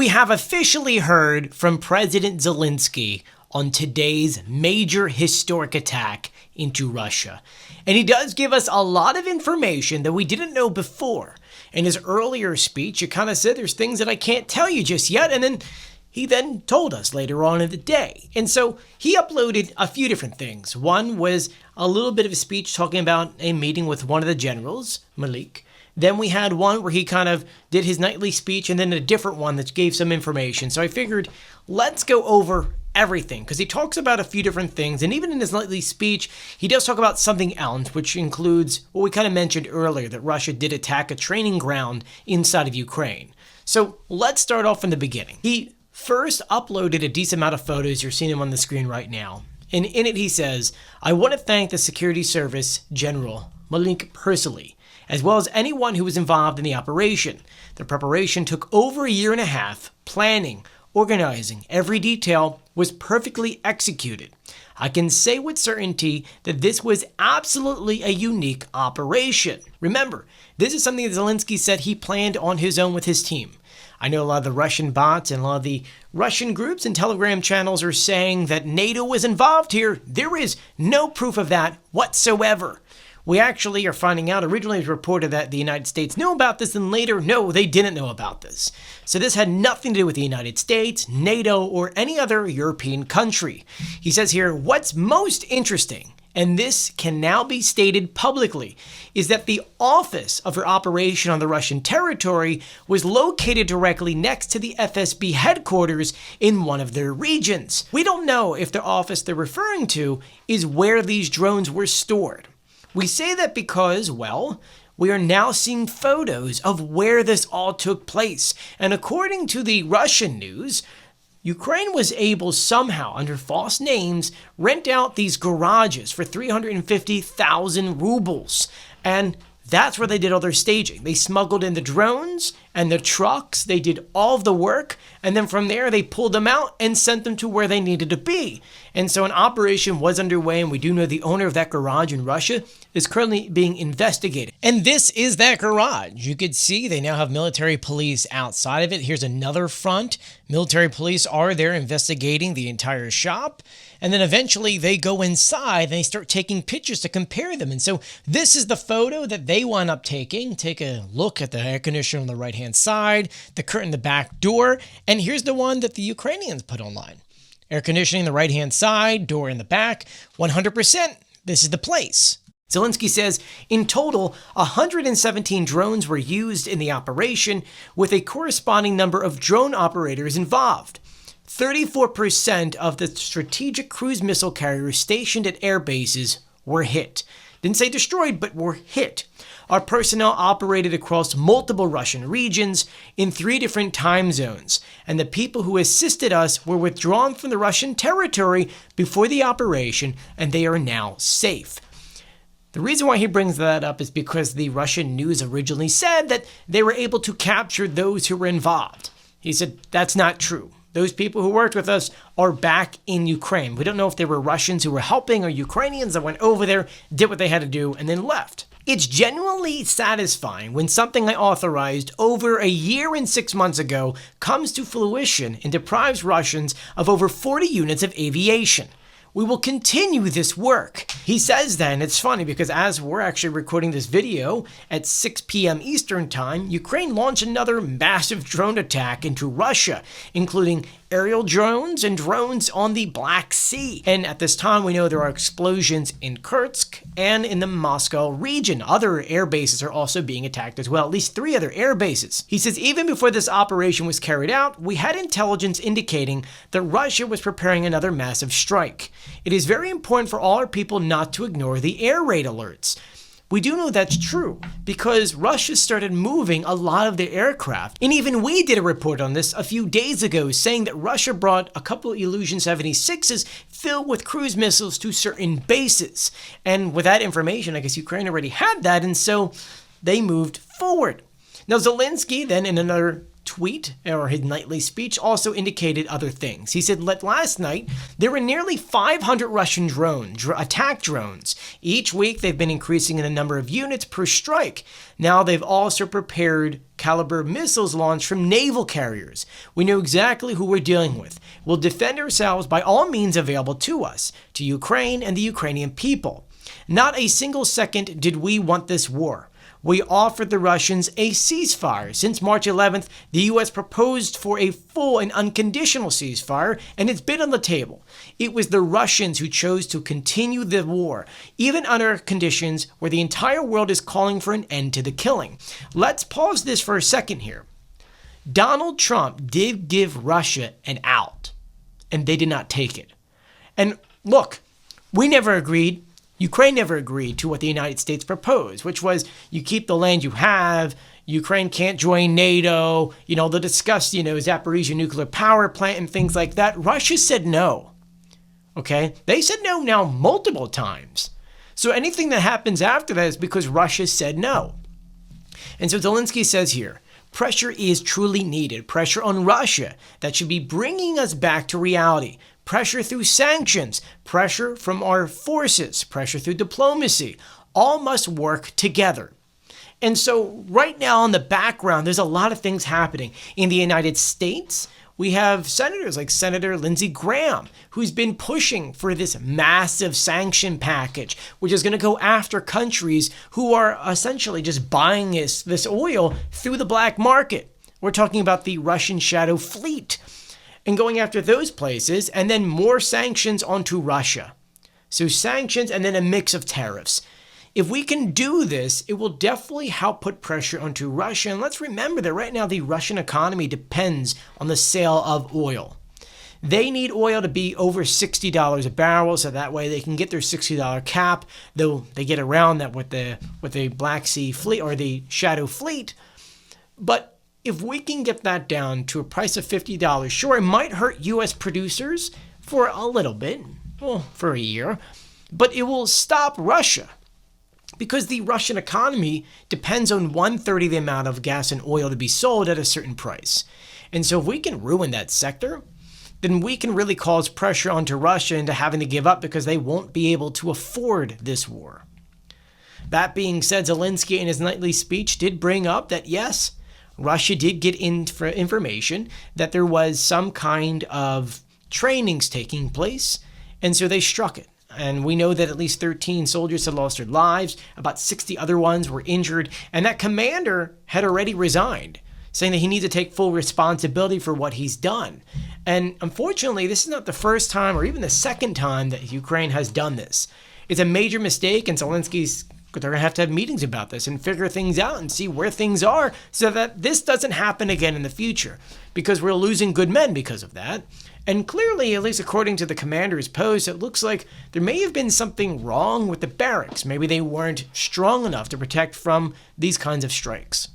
We have officially heard from President Zelensky on today's major historic attack into Russia. And he does give us a lot of information that we didn't know before. In his earlier speech, he kind of said there's things that I can't tell you just yet, and then he told us later on in the day. And so he uploaded a few different things. One was a little bit of a speech talking about a meeting with one of the generals, Maliuk. Then we had one where he kind of did his nightly speech, and then a different one that gave some information. So I figured, let's go over everything, because he talks about a few different things. And even in his nightly speech, he does talk about something else, which includes what we kind of mentioned earlier, that Russia did attack a training ground inside of Ukraine. So let's start off from the beginning. He first uploaded a decent amount of photos. You're seeing him on the screen right now. And in it, he says, "I want to thank the Security Service General Maliuk personally, as well as anyone who was involved in the operation. The preparation took over a year and a half. Planning, organizing, every detail was perfectly executed. I can say with certainty that this was absolutely a unique operation." Remember, this is something that Zelensky said he planned on his own with his team. I know a lot of the Russian bots and a lot of the Russian groups and Telegram channels are saying that NATO was involved here. There is no proof of that whatsoever. We actually are finding out, originally it was reported that the United States knew about this, and later, no, they didn't know about this. So this had nothing to do with the United States, NATO, or any other European country. He says here, what's most interesting, and this can now be stated publicly, is that the office of her operation on the Russian territory was located directly next to the FSB headquarters in one of their regions. We don't know if the office they're referring to is where these drones were stored. We say that because, well, we are now seeing photos of where this all took place. And according to the Russian news, Ukraine was able somehow, under false names, rent out these garages for 350,000 rubles. And that's where they did all their staging. They smuggled in the drones and the trucks. They did all of the work. And then from there, they pulled them out and sent them to where they needed to be. And so an operation was underway. And we do know the owner of that garage in Russia is currently being investigated. And this is that garage. You could see they now have military police outside of it. Here's another front. Military police are there investigating the entire shop. And then eventually they go inside and they start taking pictures to compare them. And so this is the photo that they wind up taking. Take a look at the air conditioner on the right-hand side, the curtain in the back door, and here's the one that the Ukrainians put online. Air conditioning the right-hand side, door in the back, 100%. This is the place. Zelensky says, in total, 117 drones were used in the operation, with a corresponding number of drone operators involved. 34% of the strategic cruise missile carriers stationed at air bases were hit. Didn't say destroyed, but were hit. Our personnel operated across multiple Russian regions in 3 different time zones, and the people who assisted us were withdrawn from the Russian territory before the operation, and they are now safe. The reason why he brings that up is because the Russian news originally said that they were able to capture those who were involved. He said, that's not true. Those people who worked with us are back in Ukraine. We don't know if they were Russians who were helping or Ukrainians that went over there, did what they had to do, and then left. It's genuinely satisfying when something I authorized over a year and 6 months ago comes to fruition and deprives Russians of over 40 units of aviation. We will continue this work. He says then, it's funny because as we're actually recording this video at 6 p.m. Eastern Time, Ukraine launched another massive drone attack into Russia, including aerial drones and drones on the Black Sea. And at this time, we know there are explosions in Kursk and in the Moscow region. Other air bases are also being attacked as well, at least 3 other air bases. He says, even before this operation was carried out, we had intelligence indicating that Russia was preparing another massive strike. It is very important for all our people not to ignore the air raid alerts. We do know that's true because Russia started moving a lot of their aircraft. And even we did a report on this a few days ago saying that Russia brought a couple of Illusion 76s filled with cruise missiles to certain bases. And with that information, I guess Ukraine already had that, and so they moved forward. Now Zelensky then in another tweet or his nightly speech also indicated other things. He said that last night there were nearly 500 Russian attack drones. Each week they've been increasing in the number of units per strike. Now they've also prepared caliber missiles launched from naval carriers. We know exactly who we're dealing with. We'll defend ourselves by all means available to us, to Ukraine and the Ukrainian people. Not a single second did we want this war. We offered the Russians a ceasefire. Since March 11th, the U.S. proposed for a full and unconditional ceasefire, and it's been on the table. It was the Russians who chose to continue the war, even under conditions where the entire world is calling for an end to the killing. Let's pause this for a second here. Donald Trump did give Russia an out, and they did not take it. And look, we never agreed. Ukraine never agreed to what the United States proposed, which was you keep the land you have, Ukraine can't join NATO, they'll discuss, Zaporizhzhia nuclear power plant and things like that. Russia said no, okay? They said no now multiple times. So anything that happens after that is because Russia said no. And so Zelensky says here, pressure is truly needed, pressure on Russia that should be bringing us back to reality. Pressure through sanctions, pressure from our forces, pressure through diplomacy, all must work together. And so right now in the background, there's a lot of things happening. In the United States, we have senators like Senator Lindsey Graham, who's been pushing for this massive sanction package, which is going to go after countries who are essentially just buying this oil through the black market. We're talking about the Russian shadow fleet. And going after those places, and then more sanctions onto Russia. So sanctions and then a mix of tariffs. If we can do this, it will definitely help put pressure onto Russia. And let's remember that right now the Russian economy depends on the sale of oil. They need oil to be over $60 a barrel, so that way they can get their $60 cap, though they get around that with the Black Sea fleet or the Shadow Fleet. But if we can get that down to a price of $50, sure, it might hurt U.S. producers for a little bit, for a year, but it will stop Russia because the Russian economy depends on 1/3 of the amount of gas and oil to be sold at a certain price. And so if we can ruin that sector, then we can really cause pressure onto Russia into having to give up because they won't be able to afford this war. That being said, Zelensky in his nightly speech did bring up that, yes, Russia did get information that there was some kind of trainings taking place, and so they struck it. And we know that at least 13 soldiers had lost their lives, about 60 other ones were injured, and that commander had already resigned, saying that he needs to take full responsibility for what he's done. And unfortunately, this is not the first time or even the second time that Ukraine has done this. It's a major mistake, and they're going to have meetings about this and figure things out and see where things are so that this doesn't happen again in the future, because we're losing good men because of that. And clearly, at least according to the commander's post, it looks like there may have been something wrong with the barracks. Maybe they weren't strong enough to protect from these kinds of strikes.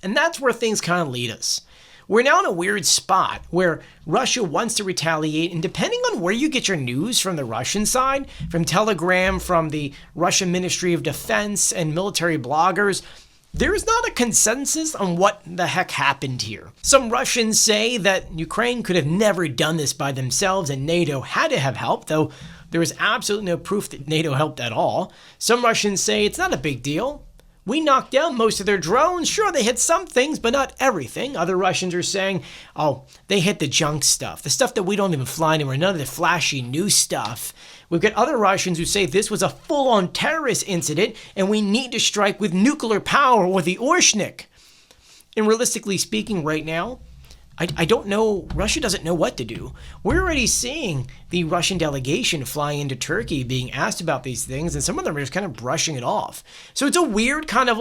And that's where things kind of lead us. We're now in a weird spot where Russia wants to retaliate, and depending on where you get your news from the Russian side, from Telegram, from the Russian Ministry of Defense and military bloggers, there is not a consensus on what the heck happened here. Some Russians say that Ukraine could have never done this by themselves and NATO had to have helped, though there is absolutely no proof that NATO helped at all. Some Russians say it's not a big deal. We knocked down most of their drones. Sure, they hit some things, but not everything. Other Russians are saying, they hit the junk stuff, the stuff that we don't even fly anymore, none of the flashy new stuff. We've got other Russians who say this was a full-on terrorist incident and we need to strike with nuclear power or the Orshnik. And realistically speaking right now, I don't know, Russia doesn't know what to do. We're already seeing the Russian delegation flying into Turkey being asked about these things, and some of them are just kind of brushing it off. So it's a weird kind of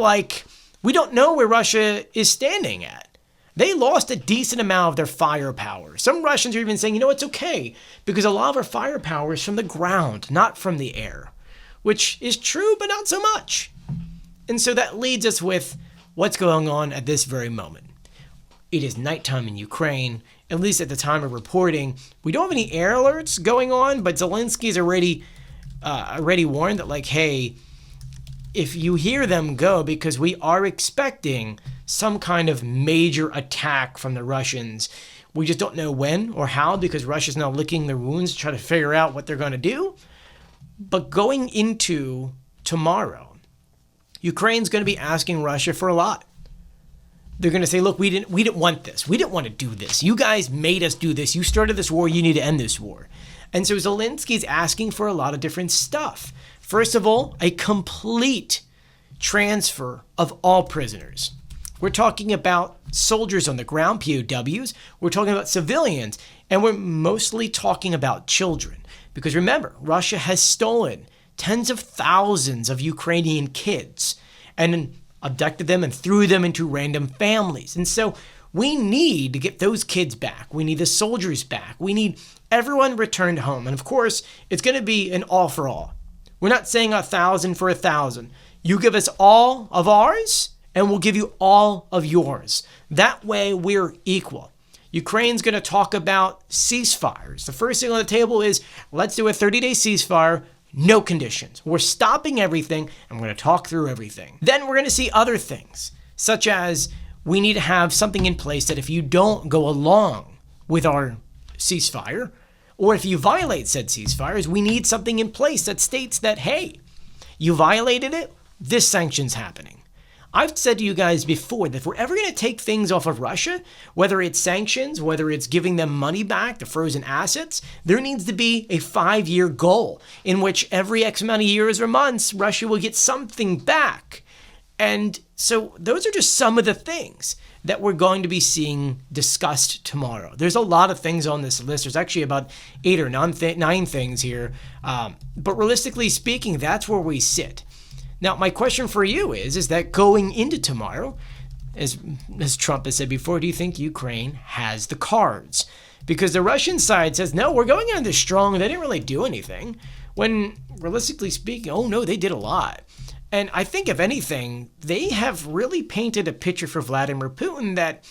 we don't know where Russia is standing at. They lost a decent amount of their firepower. Some Russians are even saying, it's okay, because a lot of our firepower is from the ground, not from the air, which is true, but not so much. And so that leads us with what's going on at this very moment. It is nighttime in Ukraine, at least at the time of reporting. We don't have any air alerts going on, but Zelensky's already warned that, hey, if you hear them, go, because we are expecting some kind of major attack from the Russians. We just don't know when or how, because Russia's now licking their wounds to try to figure out what they're going to do. But going into tomorrow, Ukraine's going to be asking Russia for a lot. They're going to say, look, we didn't want this. We didn't want to do this. You guys made us do this. You started this war. You need to end this war. And so Zelensky's asking for a lot of different stuff. First of all, a complete transfer of all prisoners. We're talking about soldiers on the ground, POWs. We're talking about civilians. And we're mostly talking about children. Because remember, Russia has stolen tens of thousands of Ukrainian kids and abducted them and threw them into random families. And so we need to get those kids back. We need the soldiers back. We need everyone returned home. And of course, it's going to be an all for all. We're not saying 1,000 for 1,000. You give us all of ours, and we'll give you all of yours. That way, we're equal. Ukraine's going to talk about ceasefires. The first thing on the table is, let's do a 30-day ceasefire, no conditions. We're stopping everything, and we're going to talk through everything. Then we're going to see other things, such as we need to have something in place that if you don't go along with our ceasefire, or if you violate said ceasefires, we need something in place that states that, hey, you violated it, this sanction's happening. I've said to you guys before that if we're ever going to take things off of Russia, whether it's sanctions, whether it's giving them money back, the frozen assets, there needs to be a 5-year goal in which every X amount of years or months, Russia will get something back. And so those are just some of the things that we're going to be seeing discussed tomorrow. There's a lot of things on this list. There's actually about 8 or 9 things here. But realistically speaking, that's where we sit. Now, my question for you is that going into tomorrow, as Trump has said before, do you think Ukraine has the cards? Because the Russian side says, no, we're going in this strong. They didn't really do anything. When realistically speaking, oh no, they did a lot. And I think, if anything, they have really painted a picture for Vladimir Putin that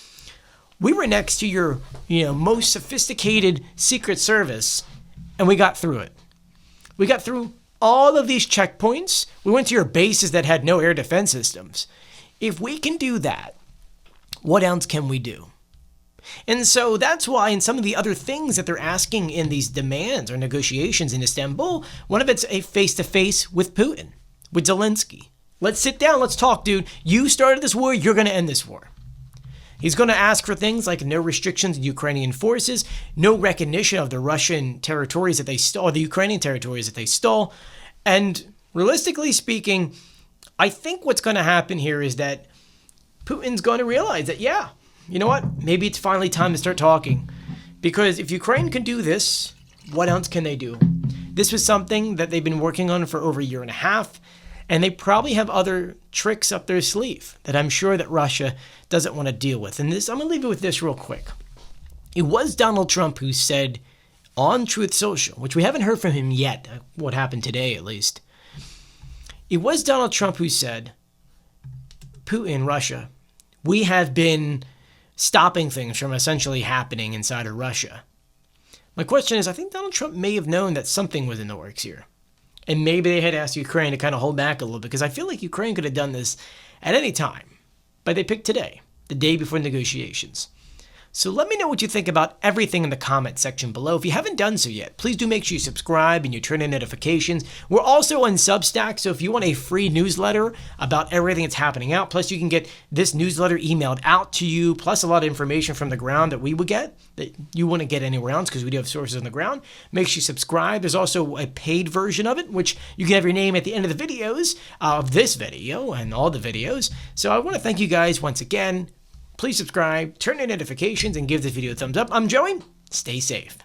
we were next to your, most sophisticated secret service, and we got through it. We got through all of these checkpoints. We went to your bases that had no air defense systems. If we can do that, what else can we do? And so that's why in some of the other things that they're asking in these demands or negotiations in Istanbul, one of it's a face-to-face with Putin. With Zelensky. Let's sit down, let's talk, dude. You started this war, you're going to end this war. He's going to ask for things like no restrictions on Ukrainian forces, no recognition of the Russian territories that they stole, the Ukrainian territories that they stole. And realistically speaking, I think what's going to happen here is that Putin's going to realize that, yeah, you know what? Maybe it's finally time to start talking. Because if Ukraine can do this, what else can they do? This was something that they've been working on for over a year and a half. And they probably have other tricks up their sleeve that I'm sure that Russia doesn't want to deal with. And this, I'm going to leave it with this real quick. It was Donald Trump who said on Truth Social, which we haven't heard from him yet, what happened today at least. It was Donald Trump who said, Putin, Russia, we have been stopping things from essentially happening inside of Russia. My question is, I think Donald Trump may have known that something was in the works here. And maybe they had asked Ukraine to kind of hold back a little bit, because I feel like Ukraine could have done this at any time. But they picked today, the day before negotiations. So let me know what you think about everything in the comment section below. If you haven't done so yet, please do make sure you subscribe and you turn on notifications. We're also on Substack, so if you want a free newsletter about everything that's happening out, plus you can get this newsletter emailed out to you, plus a lot of information from the ground that we would get that you wouldn't get anywhere else because we do have sources on the ground. Make sure you subscribe. There's also a paid version of it, which you can have your name at the end of the videos of this video and all the videos. So I want to thank you guys once again. Please subscribe, turn on notifications, and give this video a thumbs up. I'm Joey. Stay safe.